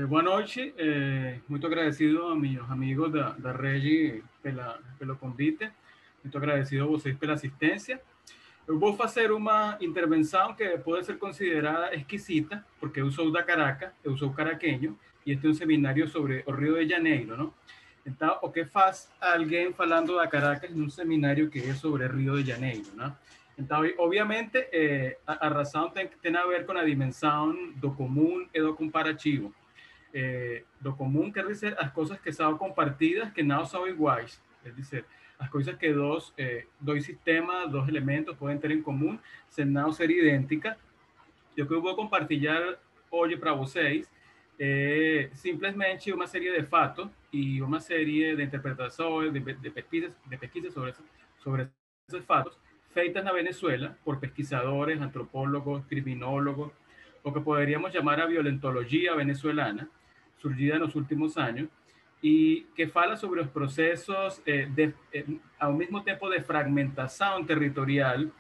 Boa noite, muito agradecido a meus amigos da Regi pelo convite, muito agradecido a vocês pela assistência. Eu vou fazer uma intervenção que pode ser considerada esquisita, porque eu sou da Caracas, eu sou caraqueño, e este é um seminário sobre o Rio de Janeiro, não? Então, o que faz alguém falando da Caracas num seminário que é sobre Rio de Janeiro, não? Então, obviamente, a razão tem a ver com a dimensão do comum e do comparativo. Do comum quer dizer as coisas que são compartidas que não são iguais, é dizer, as coisas que dois sistemas, dois elementos podem ter em comum, sem não ser idênticas. E o que eu vou compartilhar hoje para vocês é simplesmente uma série de fatos e uma série de interpretações, de pesquisas sobre esses fatos, feitas na Venezuela por pesquisadores, antropólogos, criminólogos, o que poderíamos chamar a violentologia venezolana, surgida en los últimos años, y que fala sobre los procesos al mismo tiempo de fragmentación territorial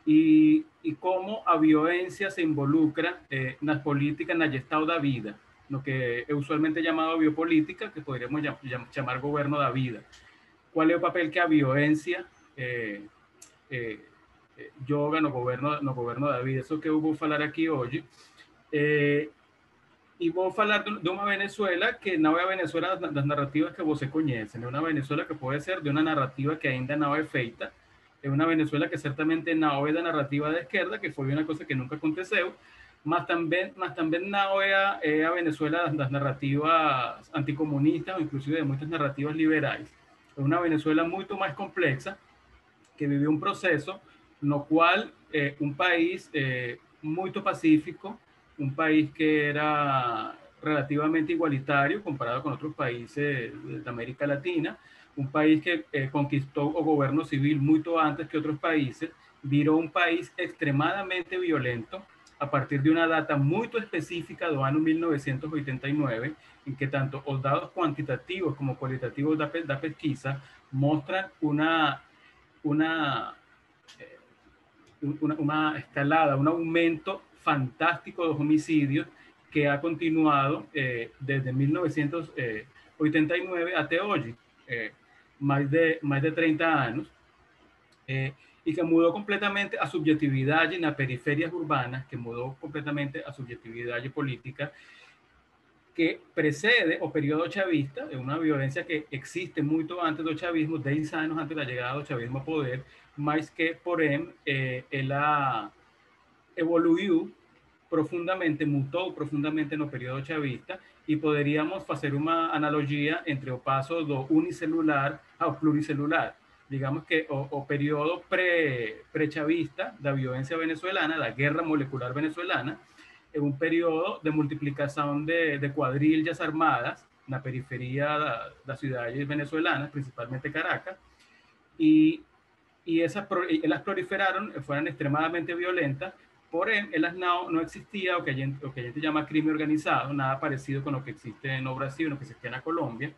y cómo a violencia se involucra en las políticas, en el estado de vida, lo que es usualmente llamado biopolítica, que podríamos llamar gobierno de vida. ¿Cuál es el papel que a violencia yoga no governo da vida? Eso que eu vou falar aqui hoje. E vou falar de uma Venezuela que não é a Venezuela das narrativas que você conhece, é uma Venezuela que pode ser de uma narrativa que ainda não é feita, é uma Venezuela que certamente não é da narrativa da esquerda, que foi uma coisa que nunca aconteceu, mas também não é a Venezuela das narrativas anticomunistas, ou inclusive de muitas narrativas liberais. É uma Venezuela muito mais complexa, que vivió un proceso no cual un país muy pacífico, un país que era relativamente igualitario comparado con otros países de América Latina, un país que conquistó o gobierno civil mucho antes que otros países, viró un país extremadamente violento a partir de una data muy específica del año 1989, en que tanto los datos cuantitativos como cualitativos de la pesquisa muestran una, una escalada, un aumento fantástico de homicidios que ha continuado desde 1989 hasta hoy, más de 30 años, y que mudó completamente a subjetividad en las periferias urbanas, que mudó completamente a subjetividad política, que precede o período chavista, de una violencia que existe mucho antes del chavismo, 10 años antes de la llegada del chavismo al poder, más que, porém, ela evoluiu profundamente, mutó profundamente en el período chavista, y podríamos hacer una analogía entre el paso do unicelular ao pluricelular. Digamos que o período pre-chavista da violencia venezolana, la guerra molecular venezolana, es un periodo de multiplicación de cuadrillas armadas en la periferia de las ciudades venezolanas, principalmente Caracas, y esas proliferaron, fueron extremadamente violentas, por ellas no existía lo que a gente llama crimen organizado, nada parecido con lo que existe en Brasil, lo que existe en Colombia,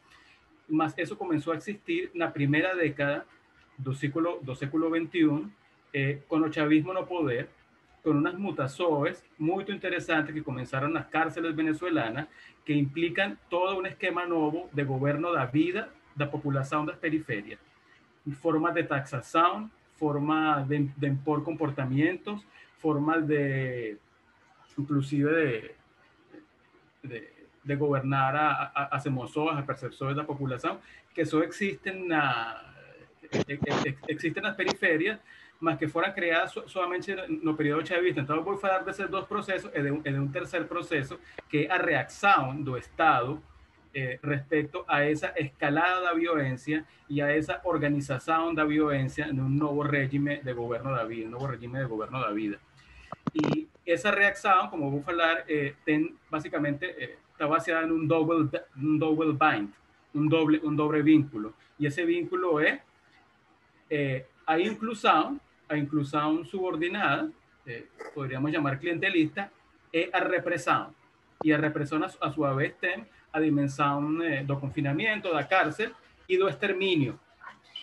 mas eso comenzó a existir en la primera década del século XXI, con el chavismo no poder, con unas mutaciones muy interesantes que comenzaron en las cárceles venezolanas, que implican todo un esquema nuevo de gobierno de la vida de la población de las periferias. Formas de taxación, formas de impor comportamientos, formas de, inclusive de gobernar a semozoas, a percepções da população, que só existem existen nas periferias, mas que foram criadas somente no período chavista. Então, eu vou falar desses dois processos e de um terceiro processo, que é a reação do Estado respecto a esa escalada de violencia y a esa organización de violencia en un nuevo régimen de gobierno de la vida, un nuevo régimen de gobierno de la vida. Y esa reacción, como voy a hablar, básicamente está basada en un double bind, un doble vínculo. Y ese vínculo es a inclusión subordinada, podríamos llamar clientelista, y a represión. Y a represión, a su vez, tem a dimensão do confinamiento, da cárcel y do exterminio.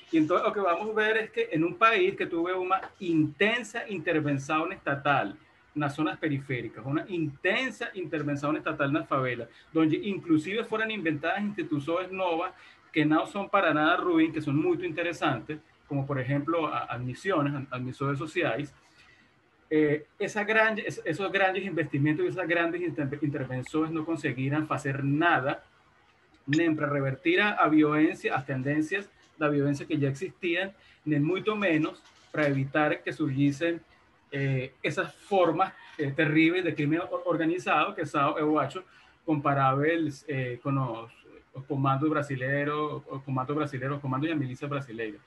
Y entonces lo que vamos a ver es que en un país que tuvo una intensa intervención estatal nas zonas periféricas, uma intensa intervenção estatal nas favelas, onde inclusive foram inventadas instituições novas que não são para nada ruins, que são muito interessantes, como por exemplo as missões sociais. Esos grandes investimentos y esas grandes intervenciones no conseguirán hacer nada ni para revertir a violencia, as tendências da violência que já existiam, nem muito menos para evitar que surgissem essas formas terríveis de crime organizado que eu acho comparáveis com os comandos brasileiros, os comandos e a milícia brasileira.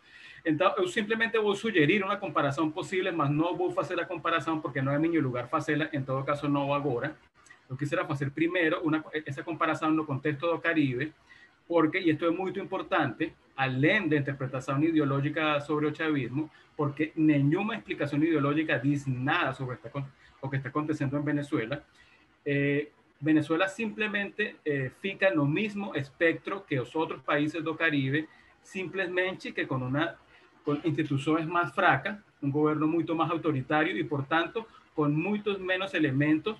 Então, eu simplesmente vou sugerir uma comparação possível, mas não vou fazer a comparação porque não é meu lugar fazê-la, em todo caso não agora. Eu quisiera fazer primeiro essa comparação no contexto do Caribe, porque, e isto é muito importante, além da interpretação ideológica sobre o chavismo, porque nenhuma explicação ideológica diz nada sobre o que está acontecendo em Venezuela. Venezuela simplesmente fica no mesmo espectro que os outros países do Caribe, simplesmente que com instituições mais fracas, governo muito mais autoritário e, portanto, com muitos menos elementos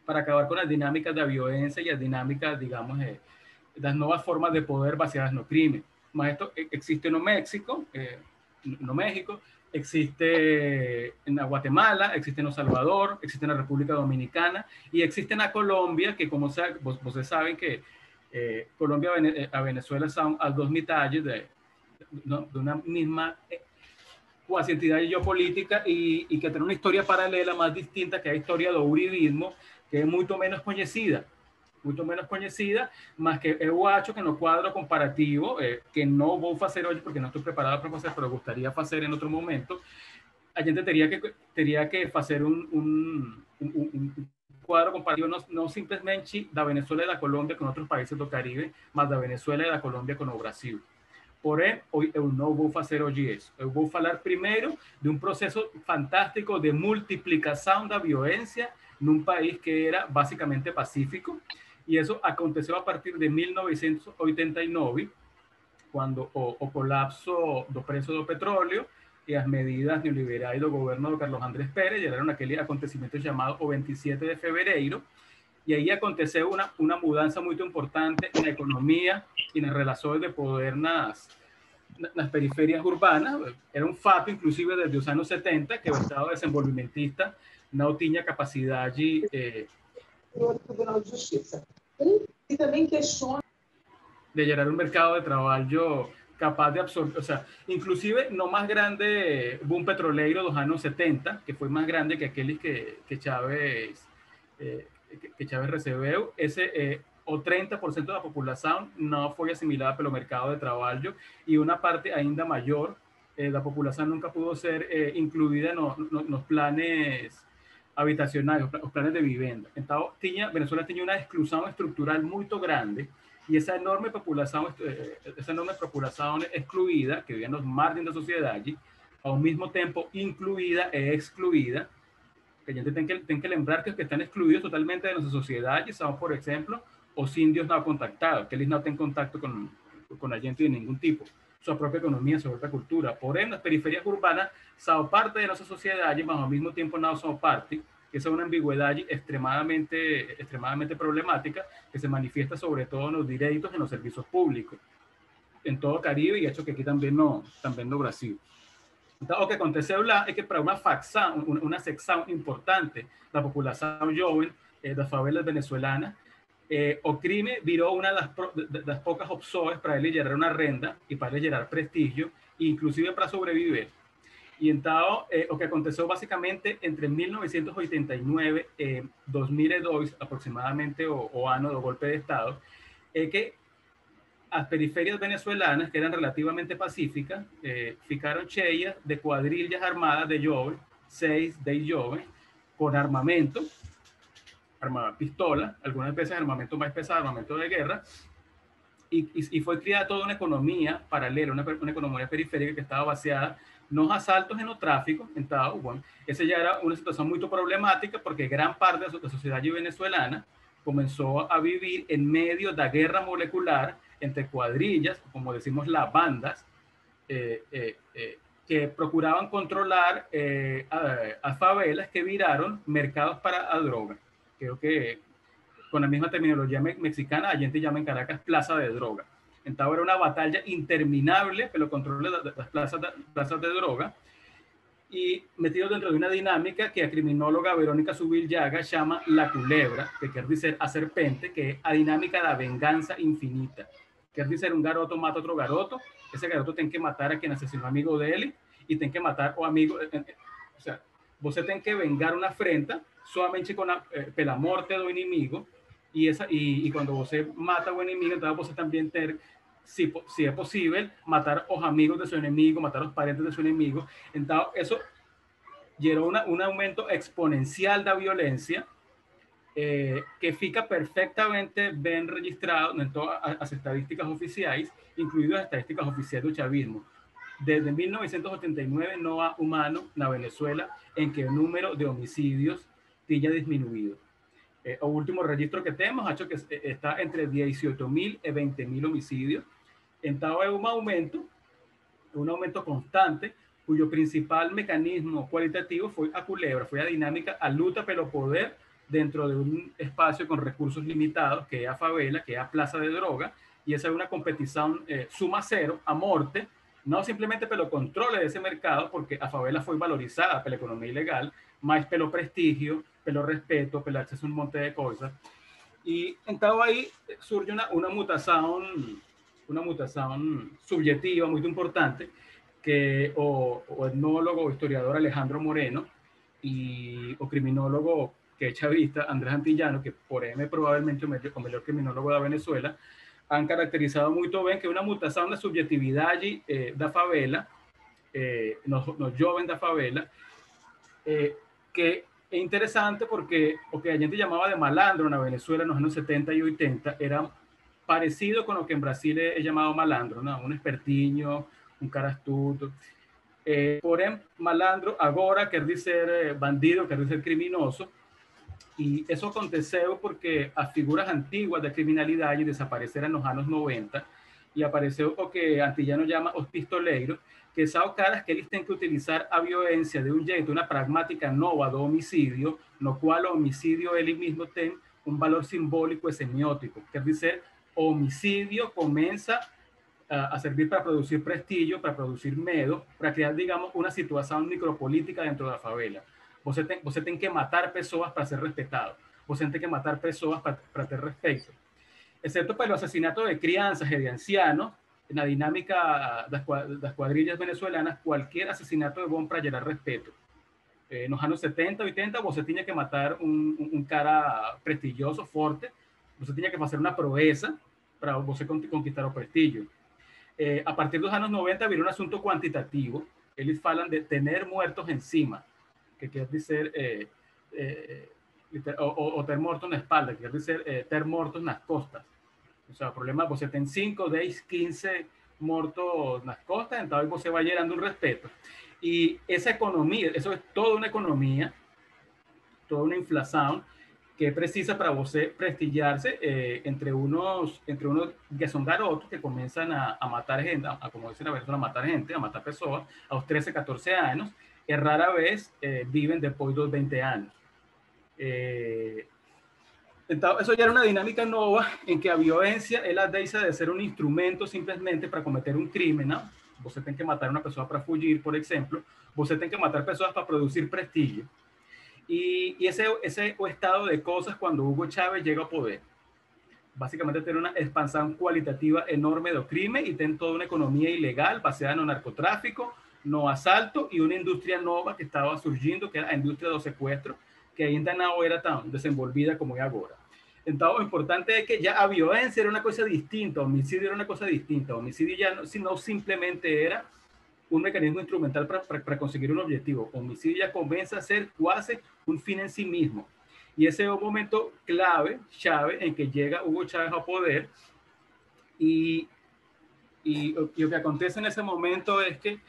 para acabar com a dinâmica da violência e a dinâmica, digamos, das novas formas de poder baseadas no crime. Mas esto existe no México, existe en Guatemala, existe en El Salvador, existe en la República Dominicana y existe en Colombia, que como ustedes saben que Colombia a Venezuela son las dos mitades de una misma cuasi entidad geopolítica y que tiene una historia paralela más distinta, que es la historia del uribismo, que es mucho menos conocida, mas que eu acho que no quadro comparativo, que não vou fazer hoje porque não estou preparado para fazer, pero gostaria de fazer em outro momento, a gente teria que fazer quadro comparativo não simplesmente da Venezuela e da Colômbia com outros países do Caribe, mas da Venezuela e da Colômbia com o Brasil. Porém, eu não vou fazer hoje isso. Eu vou falar primeiro de processo fantástico de multiplicação da violência num país que era basicamente pacífico. Y eso aconteció a partir de 1989, cuando o colapso do preço do petróleo y las medidas neoliberais do governo de Carlos Andrés Pérez geraron aquel acontecimiento llamado o 27 de fevereiro, y ahí aconteceu una mudanza muy importante en la economía y en las relaciones de poder nas periferias urbanas. Era un fato, inclusive desde los años 70, que o Estado desenvolvimentista não tinha capacidade do Tribunal de Justiça. E também questiona de gerar un mercado de trabalho capaz de absorber, o sea, inclusive no más grande boom petrolero de los años 70, que fue más grande que aquel que Chávez recebeu, o 30% da população não foi assimilada pelo mercado de trabalho e uma parte ainda maior da população nunca pudo ser incluída nos planes habitacionais, os planes de vivenda. Então, Venezuela tinha uma exclusão estrutural muito grande e essa enorme população excluída, que vivia nos margens da sociedade, ao mesmo tempo incluída e excluída, que a gente tem que lembrar que os que estão excluídos totalmente de nossa sociedade são, por exemplo, os índios não contactados, que eles não têm contato com a gente de nenhum tipo. Sua própria economia, sua própria cultura. Porém, as periferias urbanas são parte de nossa sociedade, mas ao mesmo tempo não são parte. Essa é uma ambigüedade extremadamente problemática que se manifiesta sobre todo nos direitos e nos serviços públicos em todo o Caribe e acho que aqui também no Brasil. Então, o que aconteceu lá é que para uma secção importante da população jovem das favelas venezuelanas, o crime virou uma das poucas opções para ele gerar uma renda e para ele gerar prestígio, inclusive para sobreviver. E então, o que aconteceu basicamente entre 1989 e 2002, aproximadamente o ano do golpe de Estado, é que as periferias venezuelanas, que eram relativamente pacíficas, ficaram cheias de quadrilhas armadas de jovens, 6, 10 jovens, com armamento, pistola, algunas veces armamento más pesado, armamento de guerra, y fue creada toda una economía paralela, una economía periférica que estaba baseada en los asaltos en los tráficos. Entonces, bueno, esa ya era una situación muy problemática porque gran parte de la sociedad venezolana comenzó a vivir en medio de la guerra molecular entre cuadrillas, como decimos las bandas, que procuraban controlar a favelas que viraron mercados para a droga. Creo que con la misma terminología mexicana, a gente llama en Caracas plaza de droga. Entonces era una batalla interminable pelo control de las plazas de droga, y metido dentro de una dinámica que a criminóloga Verónica Subil-Llaga llama la culebra, que quiere decir a serpente, que es a dinámica de venganza infinita. Quiere decir un garoto mata a otro garoto, ese garoto tiene que matar a quien asesinó amigo de él, y tiene que matar o amigo, o sea, vos tiene que vengar una afrenta solamente con la muerte de un enemigo, y cuando vos mata a un enemigo, entonces vos también tener, si es posible, matar a los amigos de su enemigo, matar a los parientes de su enemigo. Entonces, eso generó un aumento exponencial de violencia que fica perfectamente bien registrado en todas las estadísticas oficiales, incluidas las estadísticas oficiales del chavismo. Desde 1989 no ha humano en Venezuela en que el número de homicidios haya disminuido. El último registro que tenemos ha hecho que está entre 18.000 y 20.000 homicidios. Entonces, un aumento constante, cuyo principal mecanismo cualitativo fue a culebra, fue a dinámica, a lucha pelo poder dentro de un espacio con recursos limitados, que es a favela, que es a plaza de droga, y esa es una competición suma cero, a muerte, no simplemente pelo control de ese mercado, porque a favela fue valorizada pela economía ilegal, más pelo prestigio, pelo respeto, pelo acceso a un monte de cosas. Y entonces ahí surge una mutación subjetiva muy importante, que o etnólogo o historiador Alejandro Moreno o criminólogo que es chavista Andrés Antillano, que por M probablemente el mejor criminólogo de Venezuela, han caracterizado muy bien que una mutación de subjetividad da favela, nos jóvenes da favela, que es interesante porque lo que a gente llamaba de malandro en Venezuela en los años 70 y 80 era parecido con lo que en Brasil es llamado malandro, ¿no? Un espertiño, un cara astuto. Porém, malandro agora quer dizer bandido, quer dizer criminoso, y eso aconteceu porque as figuras antiguas da criminalidade desapareceram nos anos 90 e apareceu o que Antillano llama os pistoleiros, que são caras que eles têm que utilizar a violência de um jeito, uma pragmática nova do homicídio, no qual o homicídio ele mesmo tem um valor simbólico e semiótico. Quer dizer, o homicídio começa a servir para producir prestigio, para producir medo, para crear, digamos, una situación micropolítica dentro de la favela. Você tem que matar pessoas para ser respetado. Você tem que matar pessoas para ter respeto. Excepto para los asesinatos de crianzas y de ancianos, en la dinámica de las cuadrillas venezolanas, cualquier asesinato es bueno para gerar respeto. En los años 70, 80, você tenía que matar un cara prestigioso, fuerte. Você tenía que hacer una proeza para você conquistar el prestigio. A partir de los años 90 vino un asunto cuantitativo. Ellos hablan de tener muertos encima, que quiere decir o ter muertos en la espalda, que quiere decir ter muertos en las costas. O sea, el problema es que usted tiene 5, 10, 15 muertos en las costas, entonces usted va llenando un respeto. Y esa economía, eso es toda una economía, toda una inflación que precisa para você prestigiarse entre unos que son garotos que comienzan a matar gente, como dicen a veces, a matar gente, a matar personas a los 13, 14 años, y rara vez viven después de los 20 años. Entonces, eso ya era una dinámica nueva en que la violencia es la deja de ser un instrumento simplemente para cometer un crimen, ¿no? Você tem que matar a una persona para fugir, por ejemplo, você tem que matar personas para producir prestigio. Y ese estado de cosas cuando Hugo Chávez llega al poder. Básicamente tiene una expansión cualitativa enorme del crimen y tiene toda una economía ilegal basada en el narcotráfico, no asalto y una industria nueva que estaba surgiendo, que era la industria del secuestro, que ainda no era tan desenvolvida como es ahora. Entonces, lo importante es que ya la violencia era una cosa distinta, homicidio era una cosa distinta. Homicidio ya no simplemente era un mecanismo instrumental para conseguir un objetivo. Homicidio ya comienza a ser casi un fin en sí mismo. Y ese es un momento clave en que llega Hugo Chávez al poder. Y lo que acontece en ese momento es que,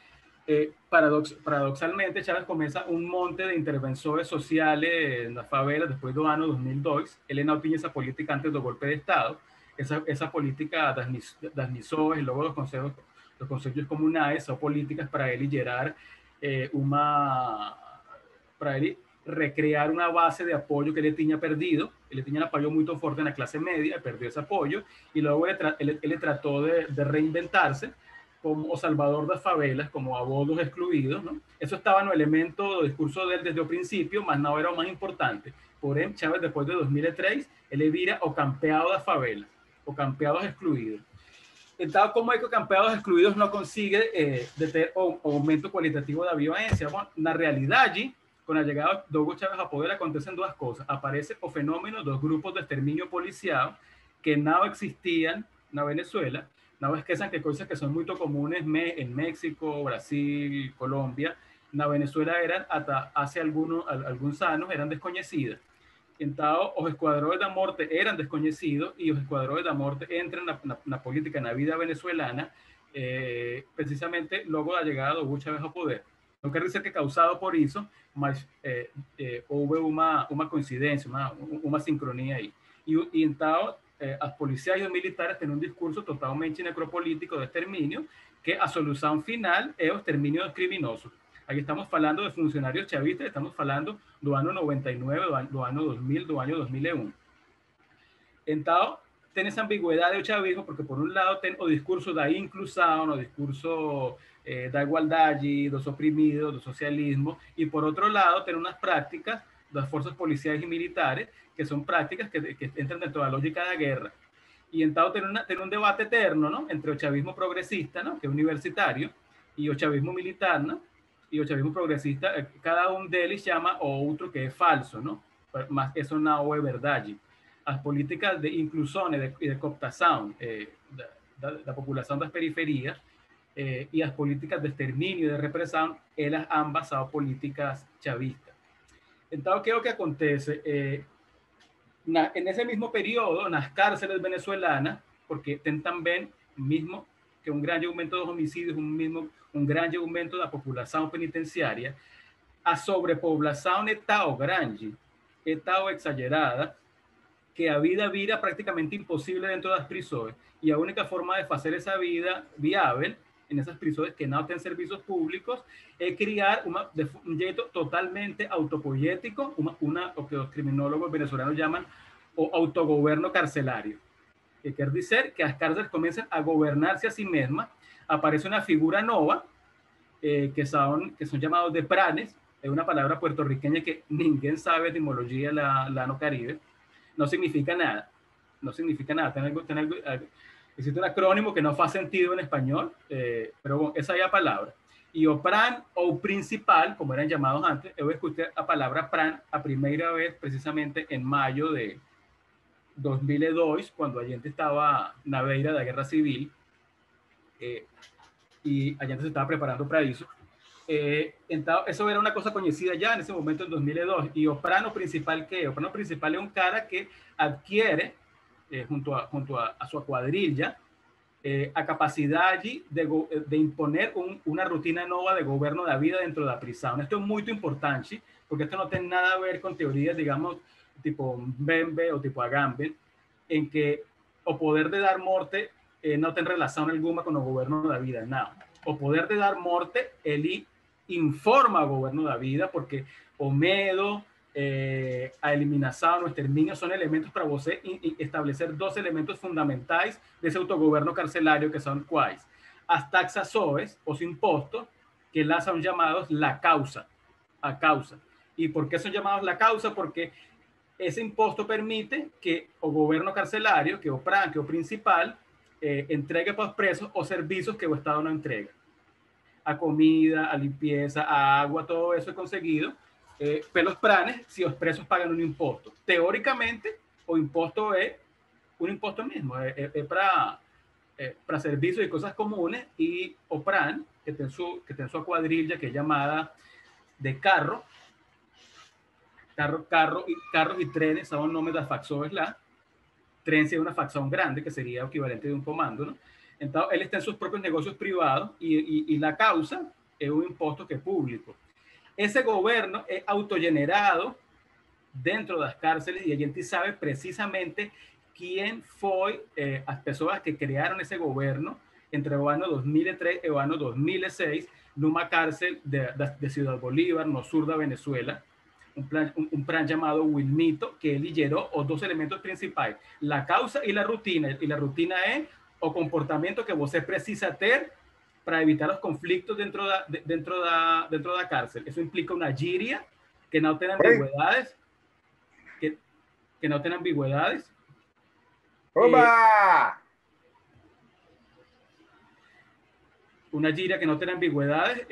paradoxalmente, Chávez comienza un monte de intervenciones sociales en la favela después del año 2002. Él no tenía esa política antes del golpe de Estado. Esa política das MISOES y luego los Os conselhos comunais são políticas para ele gerar para ele recrear una base de apoyo que él tenía perdido. Él tenía un apoyo muy fuerte en la clase media, perdió ese apoyo, y luego él trató de reinventarse como o salvador das favelas, como a dos excluídos, ¿no? Eso estaba en el elemento do discurso de él desde el principio, mas no era lo más importante. Porém, Chávez, después de 2003, él vira o campeado das favelas, o campeados excluidos. Entonces, ¿cómo es que campeados excluidos no consigue de tener un aumento cualitativo de la violencia? Bueno, la realidad allí, con la llegada de Hugo Chávez a poder, acontecen dos cosas. Aparece o fenómeno dos grupos de exterminio policial que no existían en Venezuela. No es que esas cosas que son muy comunes en México, Brasil, Colombia. En Venezuela eran, hasta hace algunos años, eran desconocidas. Entonces, los escuadrones de muerte eran desconocidos y los escuadrones de muerte entran en la política, en la vida venezolana, precisamente luego de la llegada de Hugo Chávez a poder. No quiere decir que causado por eso, mas hubo una coincidencia, una sincronía ahí. Y entonces, las policías y los militares tienen un discurso totalmente necropolítico de exterminio, que a solución final es el exterminio dos criminosos. Aquí estamos hablando de funcionarios chavistas, estamos hablando del año 99, del año 2000, del año 2001. Entonces, tiene esa ambigüedad del chavismo, porque por un lado tiene el discurso de inclusión, o discurso de igualdad, de los oprimidos, del socialismo, y por otro lado tiene unas prácticas de las fuerzas policiales y militares, que son prácticas que entran dentro de la lógica de la guerra. Y entonces tiene un debate eterno, ¿no?, entre el chavismo progresista, ¿no?, que es universitario, y el chavismo militar, ¿no?, y el chavismo progresista. Cada uno de ellos llama o otro que es falso, ¿no? Mas eso no es verdad. Las políticas de inclusión y de cooptación de la población de las periferias y las políticas de exterminio y de represión, ellas han basado políticas chavistas. Entonces, ¿qué es lo que acontece? En ese mismo periodo, en las cárceles venezolanas, porque tienen también mismo que un gran aumento de homicidios, un gran aumento de la población penitenciaria, a sobrepoblación es tan grande, es tan exagerada, que a vida vira prácticamente imposible dentro de las prisiones, y la única forma de hacer esa vida viable en esas prisiones que no tienen servicios públicos es crear un jeito totalmente autopoyético, lo que los criminólogos venezolanos llaman o autogobierno carcelario, que quiere decir que las cárceles comienzan a gobernarse a sí mismas. Aparece una figura nueva que son llamados de pranes, es una palabra puertorriqueña que ninguém sabe etimología la no Caribe, no significa nada, existe un acrónimo que no hace sentido en español, pero bueno, esa es la palabra. Y o pran o principal, como eran llamados antes, yo escuché la palabra pran a primera vez precisamente en mayo de 2002, cuando Allende estaba en la beira de la guerra civil, y Allende se estaba preparando para eso. Entonces, eso era una cosa conocida ya en ese momento, en 2002. Y o plano principal, ¿qué? O plano principal es un cara que adquiere, junto a su cuadrilla, a capacidad allí de imponer una rutina nueva de gobierno de la vida dentro de la prisión. Esto es muy importante, porque esto no tiene nada a ver con teorías, digamos, tipo Mbembe o tipo Agamben, en que o poder de dar muerte no tiene relación alguna con el gobierno de la vida, no. O poder de dar muerte, él informa al gobierno de la vida, porque o medo, a eliminación o exterminio son elementos para você establecer dos elementos fundamentales de ese autogobierno carcelario, que son cuáles: las taxas SOES, los impuestos, que las son llamados la causa, a causa. ¿Y por qué son llamados la causa? Porque ese impuesto permite que el gobierno carcelario, que o PRAN, que o principal, entregue para los presos o servicios que el Estado no entrega. A comida, a limpieza, a agua, todo eso es conseguido pelos pranes si los presos pagan un impuesto. Teóricamente, o impuesto es un impuesto mismo, es para servicios y cosas comunes, y o pran, que tiene su cuadrilla, que es llamada de carros y trenes, son los nombres de las facciones. Tren es una facción grande, que sería equivalente de un comando, ¿no? Entonces, él está en sus propios negocios privados, y la causa es un impuesto que es público. Ese gobierno es autogenerado dentro de las cárceles, y a gente sabe precisamente quién fue las personas que crearon ese gobierno, entre o ano 2003 e o ano 2006, numa cárcel de Ciudad Bolívar, no sur da Venezuela, um plan chamado Wilmito, que ele gerou os dois elementos principais, a causa e a rutina. E a rutina é o comportamento que você precisa ter para evitar os conflitos dentro da cárcel. Isso implica uma gíria que não tem ambigüedades, que não tem ambigüedades. ¡Oba! Una gíria que não tem ambigüedades,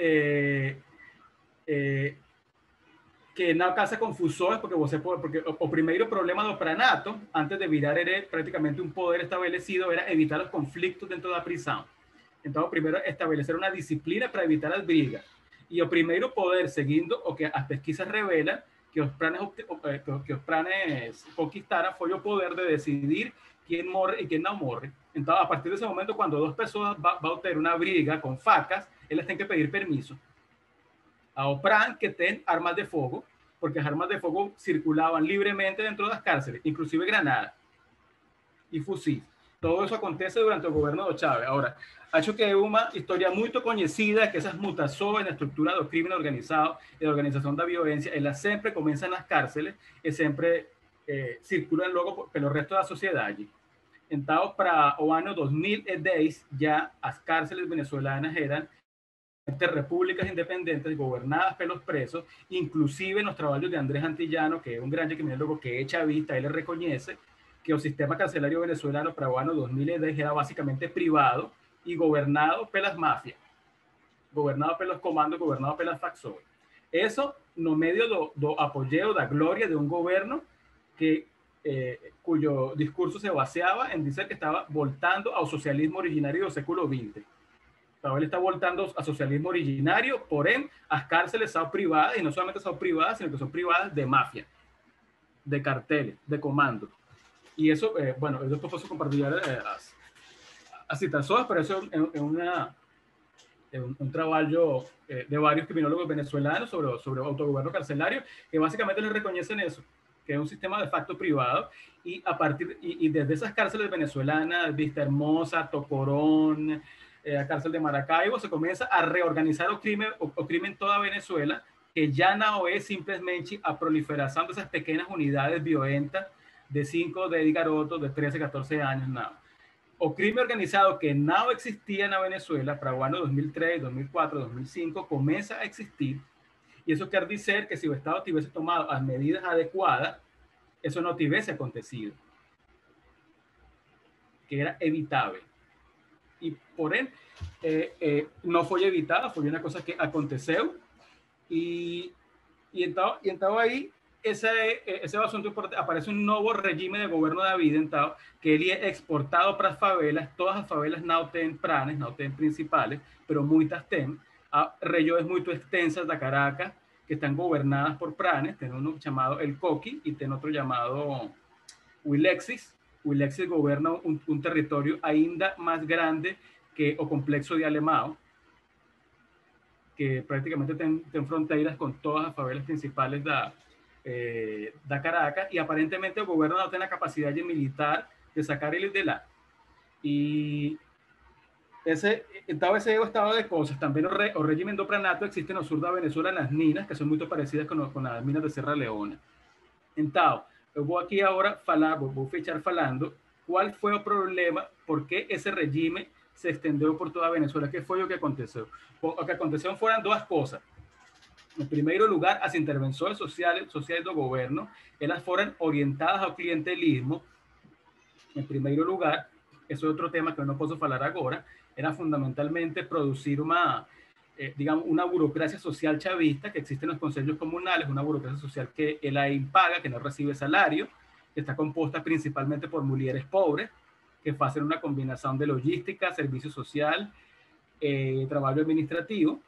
que não causa confusões, porque você pode, porque o primeiro problema do pranato, antes de virar era praticamente um poder estabelecido, era evitar os conflitos dentro da prisão. Então, primeiro, estabelecer uma disciplina para evitar as brigas. E o primeiro poder, seguindo o que as pesquisas revelam, que os pranes conquistaram, foi o poder de decidir quem morre e quem não morre. Então, a partir desse momento, quando duas pessoas vão ter uma briga com facas, elas têm que pedir permisso ao PRAN, que tem armas de fogo, porque as armas de fogo circulavam livremente dentro das cárceles, inclusive granadas e fuzis. Todo isso acontece durante o governo do Chávez. Agora, acho que é uma história muito conhecida, que essas mutações na estrutura do crime organizado e da organização da violência, elas sempre começam nas cárceles e sempre circulam logo pelo resto da sociedade. Então, para o ano 2010, já as cárceles venezuelanas eram repúblicas independentes gobernadas pelos presos, inclusive nos trabalhos de Andrés Antillano, que é um grande criminólogo que é chavista, ele reconhece que o sistema carcelario venezolano para o ano 2010 era basicamente privado e governado pelas máfias, governado pelos comandos, governado pelas facções. Isso no meio do apoio da glória de um governo que cuyo discurso se baseaba en dizer que estaba voltando ao socialismo originario do século XX. Então, ele está voltando ao socialismo originario, porém, as cárceles são privadas, e não somente são privadas, sino que são privadas de máfia, de carteles, de comando. E isso, bueno, eu depois posso compartilhar as citações, pero isso é um trabalho de vários criminólogos venezolanos sobre o autogoverno carcelario, que basicamente les reconhecen isso, que es un sistema de facto privado, y desde esas cárceles venezolanas, Vista Hermosa, Tocorón, la cárcel de Maracaibo, se comienza a reorganizar o crimen en toda Venezuela, que ya no es simplemente a proliferación de esas pequeñas unidades violentas de 5 de garotos de 13, 14 años, nada. O crimen organizado que no existía en Venezuela para el año 2003, 2004, 2005, comienza a existir. Y eso quiere decir que si el Estado tuviese tomado las medidas adecuadas, eso no tuviese acontecido, que era evitable. Y por ende, no fue evitada, fue una cosa que aconteceu. Y entonces ahí, ese asunto aparece un nuevo régimen de gobierno de vida, entonces, que él es exportado para las favelas. Todas las favelas no tienen pranes, no tienen principales, pero muchas tienen. Regiões muy extensas de Caracas que están gobernadas por pranes, tiene uno llamado El Coqui y tiene otro llamado Wilexis. Wilexis goberna un territorio ainda más grande que o complexo de Alemão, que prácticamente tiene fronteras con todas las favelas principales de Caracas, y aparentemente el gobierno no tiene la capacidad militar de sacar ellos de la. Y ese estado de cosas, también o régimen do pranato existe no sur da Venezuela, nas minas, que son muy parecidas con las minas de Serra Leona. Então, eu vou aqui agora falar, vou fechar falando qual foi o problema, por que esse regime se estendeu por toda a Venezuela, que foi o que aconteceu. O que aconteceu foram duas coisas. En primer lugar, as intervenções sociais do governo, elas foram orientadas ao clientelismo. En primer lugar, eso es otro tema que no puedo hablar ahora, era fundamentalmente producir una burocracia social chavista que existe en los consejos comunales, una burocracia social que el AIN paga, que no recibe salario, que está compuesta principalmente por mujeres pobres, que hacen una combinación de logística, servicio social, trabajo administrativo.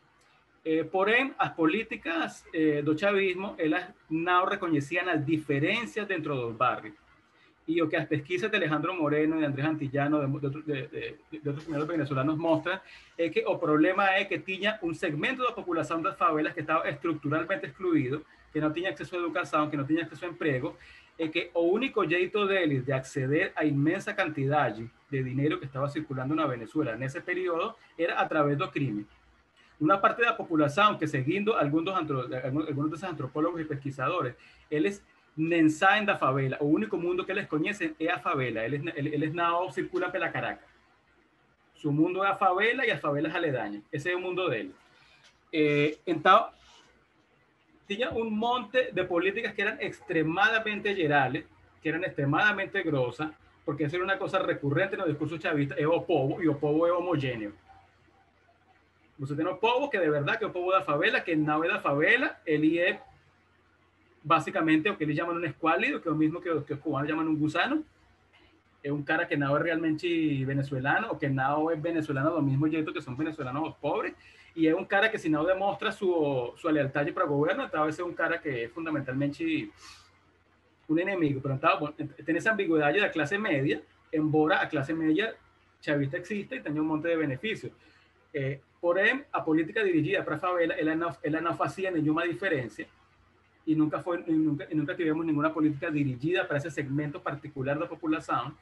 Porém, as políticas do chavismo, elas não reconheciam as diferenças dentro dos barrios. Y lo que las pesquisas de Alejandro Moreno y de Andrés Antillano, de otros criminólogos venezolanos, muestran es que el problema es que tenía un segmento de la población de las favelas que estaba estructuralmente excluido, que no tenía acceso a educación, que no tenía acceso a empleo, y que el único jeito de acceder a inmensa cantidad de dinero que estaba circulando en Venezuela en ese periodo era a través do crime. Uma parte da população que, seguindo alguns desses antropólogos e pesquisadores, eles nem saem da favela. O único mundo que eles conhecem é a favela. Eles não circulam pela Caracas. Su mundo é a favela e as favelas aledañas. Esse é o mundo deles. Então, tinha um monte de políticas que eram extremadamente gerales, que eram extremadamente grossas, porque isso era uma coisa recorrente no discurso chavista, é o povo, e o povo é homogêneo. Você tem o povo que de verdade que é o povo da favela, que não é da favela, ele é basicamente o que eles chamam um esquálido, que é o mesmo que os cubanos chamam um gusano. É um cara que não é realmente venezuelano, ou que não é venezuelano do mesmo jeito que são venezuelanos os pobres, e é um cara que, se não demonstra sua lealdade para o governo, talvez é um cara que é fundamentalmente um inimigo. Pero então, tem essa ambiguidade da classe média, embora a classe média chavista exista e tenha um monte de benefícios. Porém, a política dirigida para a favela, ela não fazia nenhuma diferença, e nunca tivemos nenhuma política dirigida para esse segmento particular da população,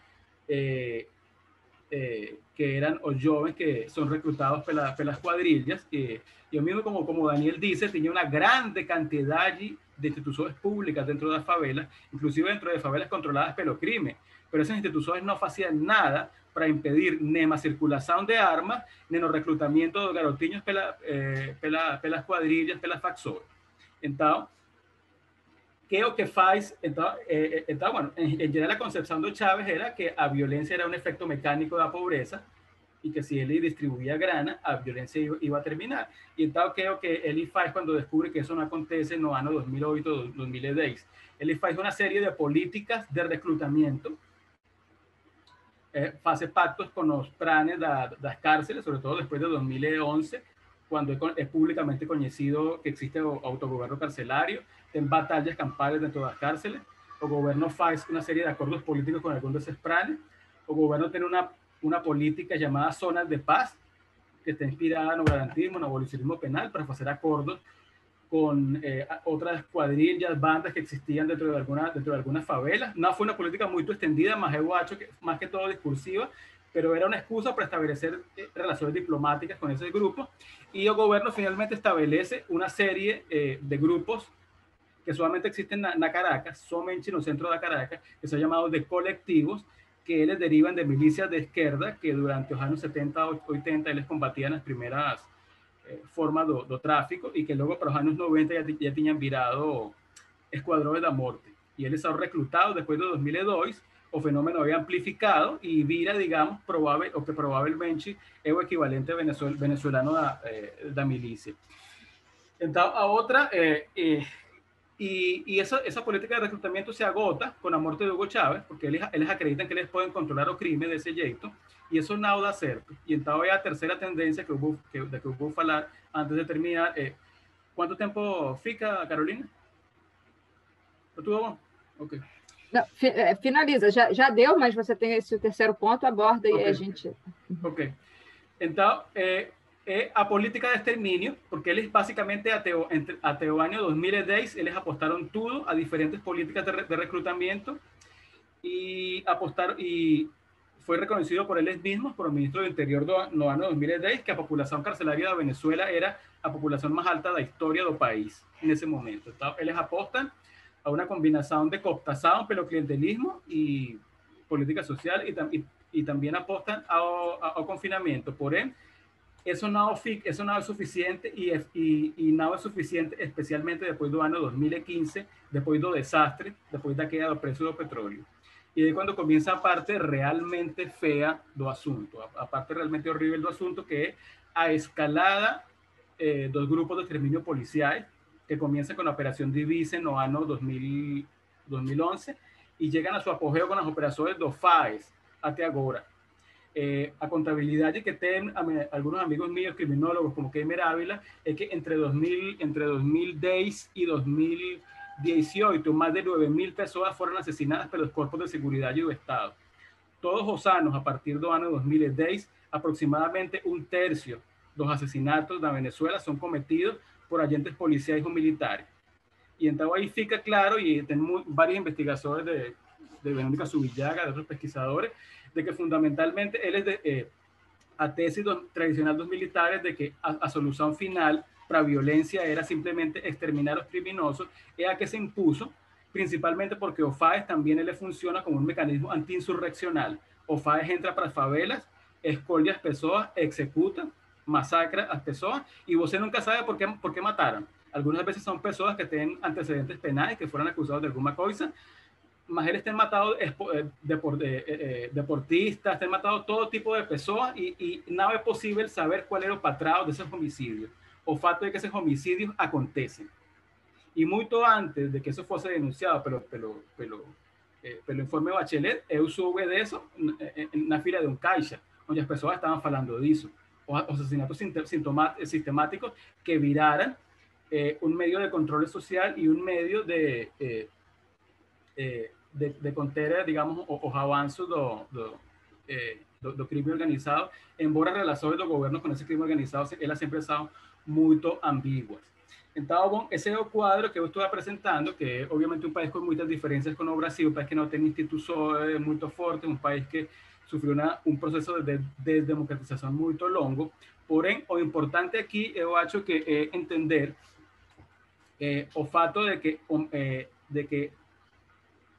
que eran los jóvenes que son reclutados pelas cuadrillas. Yo mismo, como Daniel dice, tenía una grande cantidad de instituciones públicas dentro de las favelas, inclusive dentro de favelas controladas pelo crime, pero esas instituciones no hacían nada para impedir ni la circulación de armas, ni el reclutamiento de garotinhos pelas cuadrillas, pelas facções. Entonces, que é o que faz? Então, bueno, em geral, a concepção do Chávez era que a violência era um efeito mecânico da pobreza e que, se ele distribuía grana, a violência ia a terminar. E então, o que é o que ele faz quando descobre que isso não acontece no ano 2008, 2010? Ele faz uma série de políticas de recrutamento, faz pactos com os pranes das cárceles, sobre todo depois de 2011, quando é publicamente conhecido que existe o autogoverno carcelario. Tem batalhas campales dentro das cárceles. O governo faz uma série de acordos políticos com alguns desses planes. O governo tem uma política chamada zonas de paz, que está inspirada no garantismo, no abolicionismo penal, para fazer acordos com outras quadrilhas, bandas que existiam dentro de algumas favelas. Não foi uma política muito estendida, mas eu acho que mais que todo discursiva, pero era una excusa para establecer relaciones diplomáticas con ese grupo, y el gobierno finalmente establece una serie de grupos que solamente existen en Caracas, somente en el centro de Caracas, que son llamados de colectivos, que ellos derivan de milicias de izquierda, que durante los años 70, 80, ellos combatían las primeras formas de tráfico, y que luego para los años 90 ya tenían virado escuadrones de muerte. Y ellos son reclutados después de 2002, o fenómeno había amplificado y vira, digamos, probablemente es el equivalente venezolano da milícia. Entonces, a otra, y esa política de reclutamiento se agota con la muerte de Hugo Chávez, porque ellos acreditan que ellos pueden controlar el crimen de ese jeito, y eso no da certo. Y entonces, a tercera tendencia de que eu vou falar antes de terminar, ¿cuánto tiempo fica, Carolina? ¿Tudo bom? Ok. Não, finaliza, já deu, mas você tem esse terceiro ponto, aborda e a gente... Ok. Então, a política de exterminio, porque eles basicamente até o ano 2010, eles apostaram tudo a diferentes políticas de reclutamiento e foi reconhecido por eles mesmos, por o ministro do Interior no ano 2010, que a população carcerária da Venezuela era a população mais alta da história do país nesse momento. Então, eles apostam a una combinación de cooptación pelo clientelismo y política social, y también apostan al confinamiento. Porém, eso no es suficiente, y no es suficiente, especialmente después del año 2015, después del desastre, después de la queda del precio del petróleo. Y es cuando comienza a parte realmente fea do asunto, a parte realmente horrible do asunto, que es a escalada dos grupos de exterminio policiais, que comienza con la Operación Divisa en el año 2011 y llegan a su apogeo con las operaciones do FAES hasta ahora. A contabilidad que tienen algunos amigos míos, criminólogos como Keimer Ávila, es que entre 2010 y 2018 más de 9.000 personas fueron asesinadas por los cuerpos de seguridad y de Estado. Todos los años, a partir del año 2010, aproximadamente un tercio de los asesinatos de Venezuela son cometidos por agentes policiais ou militares. E então aí fica claro, e tem vários investigadores de Verónica Subillaga, de otros pesquisadores, de que fundamentalmente él es a tesis tradicional dos militares de que a solución final para violencia era simplemente exterminar a los criminosos, era que se impuso principalmente porque OFAES también le funciona como un mecanismo antiinsurreccional. OFAES entra para favelas, escolde a las personas, ejecuta, masacra a las personas y vos nunca sabe por qué mataron. Algunas veces son personas que tienen antecedentes penales, que fueron acusados de alguna cosa, más él estén matado deportistas, estén matado todo tipo de personas y nada es posible saber cuál era el patrón de esos homicidios o fato de que esos homicidios acontecen. Y mucho antes de que eso fuese denunciado, pero informe Bachelet, eu soube de eso en la fila de un caixa, donde las personas estaban hablando de eso, o asesinatos sistemáticos que viraran un medio de control social y un medio de conter, digamos, os avanços do crime organizado, embora as relações do governo com esse crime organizado elas sempre são muito ambíguas. Então, bom, esse é o quadro que eu estou apresentando, que é obviamente um país com muitas diferenças com o Brasil, um país que não tem instituições muito fortes, um país que sofreu um processo de desdemocratização muito longo. Porém, o importante aqui, eu acho que é entender o fato de que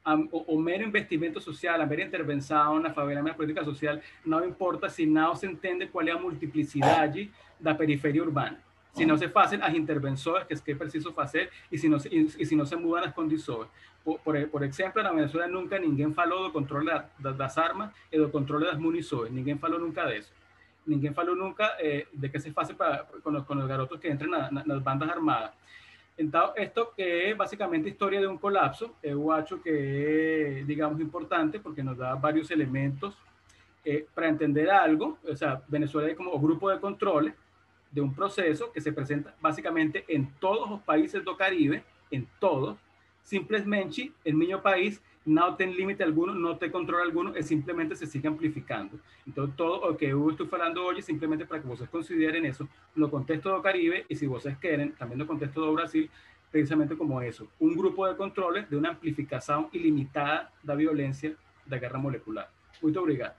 o mero investimento social, a mera intervenção na favela, na política social, não importa se não se entende qual é a multiplicidade da periferia urbana. Se não se fazem as intervenções que é preciso fazer e se não se mudam as condições. Por exemplo, na Venezuela nunca ninguém falou do controle das armas e do controle das munições. Ninguém falou nunca disso. Ninguém falou nunca de que se faz com os garotos que entram nas bandas armadas. Então, esto que é basicamente a história de um colapso, eu acho que é, digamos, importante porque nos dá vários elementos para entender algo. O sea, Venezuela é como o grupo de controle de um processo que se apresenta basicamente em todos os países do Caribe, em todos. Simplesmente, em meu país, não tem limite alguno, não tem controle alguno, e simplesmente se sigue amplificando. Então, todo o que eu estou falando hoje, simplesmente para que vocês considerem isso no contexto do Caribe, e se vocês querem, também no contexto do Brasil, precisamente como isso, um grupo de controle de uma amplificação ilimitada da violência da guerra molecular. Muito obrigado.